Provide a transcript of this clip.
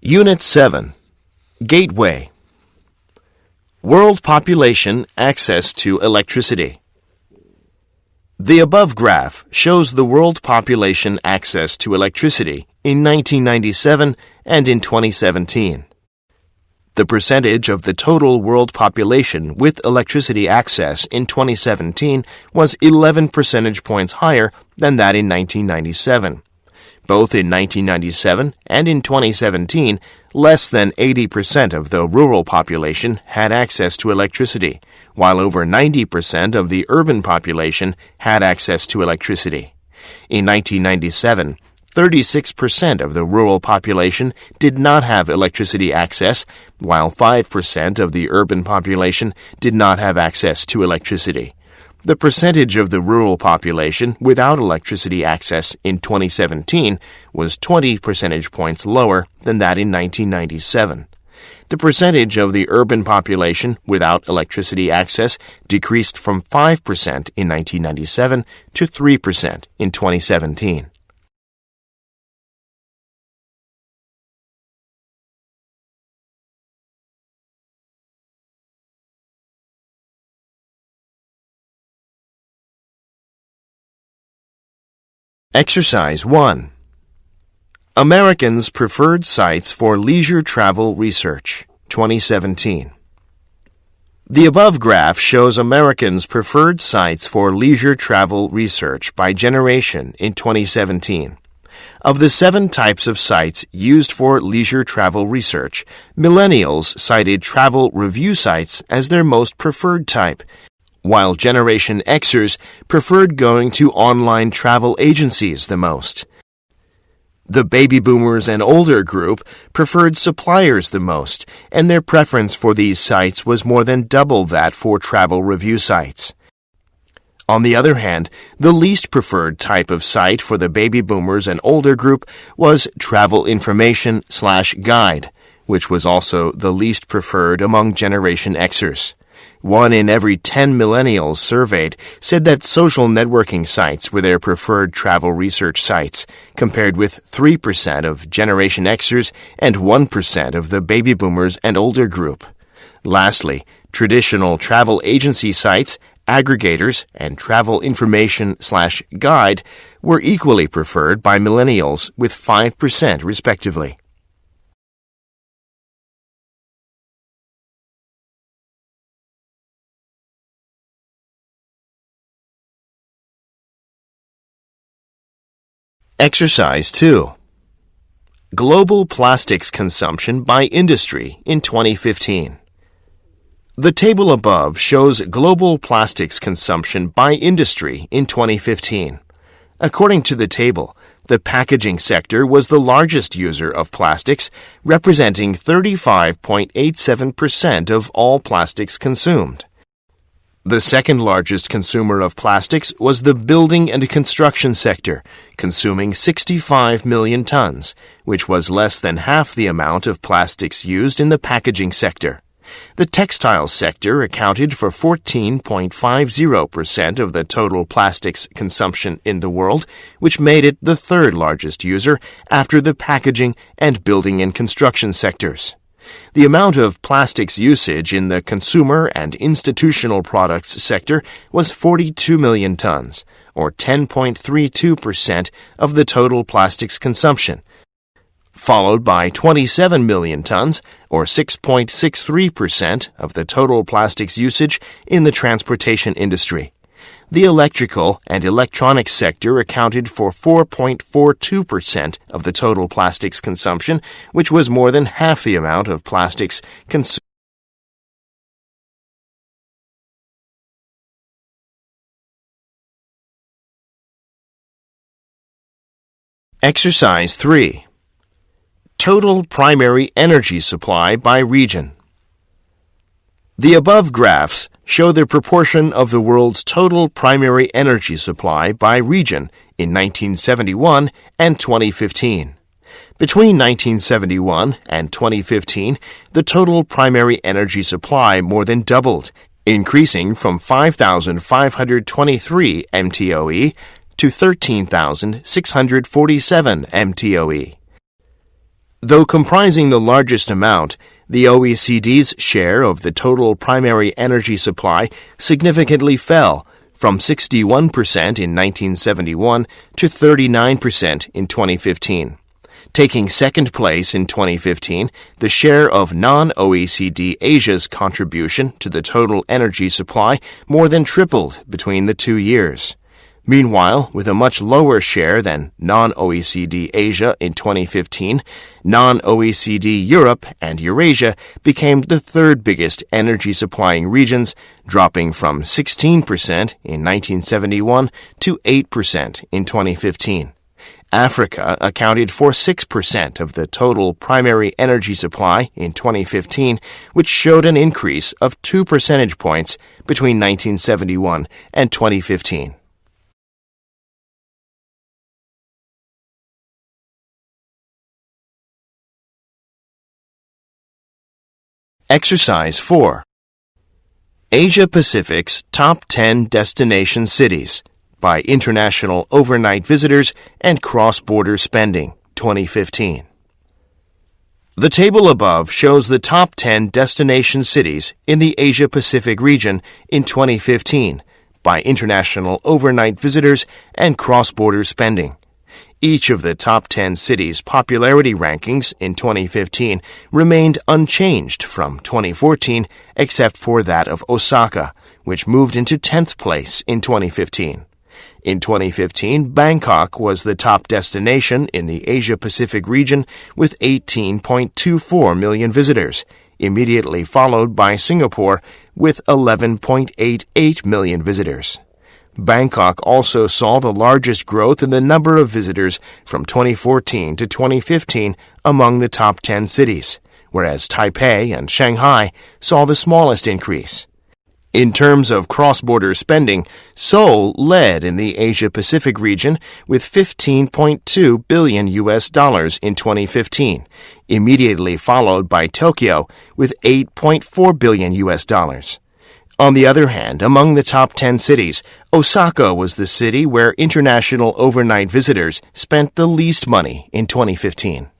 Unit 7. Gateway. World population access to electricity. The above graph shows the world population access to electricity in 1997 and in 2017. The percentage of the total world population with electricity access in 2017 was 11 percentage points higher than that in 1997. Both in 1997 and in 2017, less than 80% of the rural population had access to electricity, while over 90% of the urban population had access to electricity. In 1997, 36% of the rural population did not have electricity access, while 5% of the urban population did not have access to electricity. The percentage of the rural population without electricity access in 2017 was 20 percentage points lower than that in 1997. The percentage of the urban population without electricity access decreased from 5% in 1997 to 3% in 2017. Exercise 1. Americans' Preferred Sites for Leisure Travel Research, 2017. The above graph shows Americans' preferred sites for leisure travel research by generation in 2017. Of the 7 types of sites used for leisure travel research, millennials cited travel review sites as their most preferred type, while Generation Xers preferred going to online travel agencies the most. The baby boomers and older group preferred suppliers the most, and their preference for these sites was more than double that for travel review sites. On the other hand, the least preferred type of site for the baby boomers and older group was travel information/guide, which was also the least preferred among Generation Xers. 1 in every 10 millennials surveyed said that social networking sites were their preferred travel research sites, compared with 3% of Generation Xers and 1% of the baby boomers and older group. Lastly, traditional travel agency sites, aggregators, and travel information/guide were equally preferred by millennials with 5% respectively. Exercise 2. Global plastics consumption by industry in 2015. The table above shows global plastics consumption by industry in 2015. According to the table, the packaging sector was the largest user of plastics, representing 35.87% of all plastics consumed. The second largest consumer of plastics was the building and construction sector, consuming 65 million tons, which was less than half the amount of plastics used in the packaging sector. The textile sector accounted for 14.50% of the total plastics consumption in the world, which made it the third largest user after the packaging and building and construction sectors. The amount of plastics usage in the consumer and institutional products sector was 42 million tons, or 10.32% of the total plastics consumption, followed by 27 million tons, or 6.63% of the total plastics usage in the transportation industry. The electrical and electronics sector accounted for 4.42% of the total plastics consumption, which was more than half the amount of plastics consumed. Exercise 3. Total primary energy supply by region. The above graphs show the proportion of the world's total primary energy supply by region in 1971 and 2015. Between 1971 and 2015, the total primary energy supply more than doubled, increasing from 5,523 MTOE to 13,647 MTOE. Though comprising the largest amount, the OECD's share of the total primary energy supply significantly fell from 61% in 1971 to 39% in 2015. Taking second place in 2015, the share of non-OECD Asia's contribution to the total energy supply more than tripled between the 2 years. Meanwhile, with a much lower share than non-OECD Asia in 2015, non-OECD Europe and Eurasia became the third biggest energy supplying regions, dropping from 16% in 1971 to 8% in 2015. Africa accounted for 6% of the total primary energy supply in 2015, which showed an increase of 2 percentage points between 1971 and 2015. Exercise 4. Asia Pacific's Top 10 Destination Cities by International Overnight Visitors and Cross-Border Spending, 2015. The table above shows the top 10 destination cities in the Asia Pacific region in 2015 by International Overnight Visitors and Cross-Border Spending. Each of the top 10 cities' popularity rankings in 2015 remained unchanged from 2014 except for that of Osaka, which moved into 10th place in 2015. In 2015, Bangkok was the top destination in the Asia-Pacific region with 18.24 million visitors, immediately followed by Singapore with 11.88 million visitors. Bangkok also saw the largest growth in the number of visitors from 2014 to 2015 among the top 10 cities, whereas Taipei and Shanghai saw the smallest increase. In terms of cross-border spending, Seoul led in the Asia-Pacific region with $15.2 billion in 2015, immediately followed by Tokyo with $8.4 billion. On the other hand, among the top 10 cities, Osaka was the city where international overnight visitors spent the least money in 2015.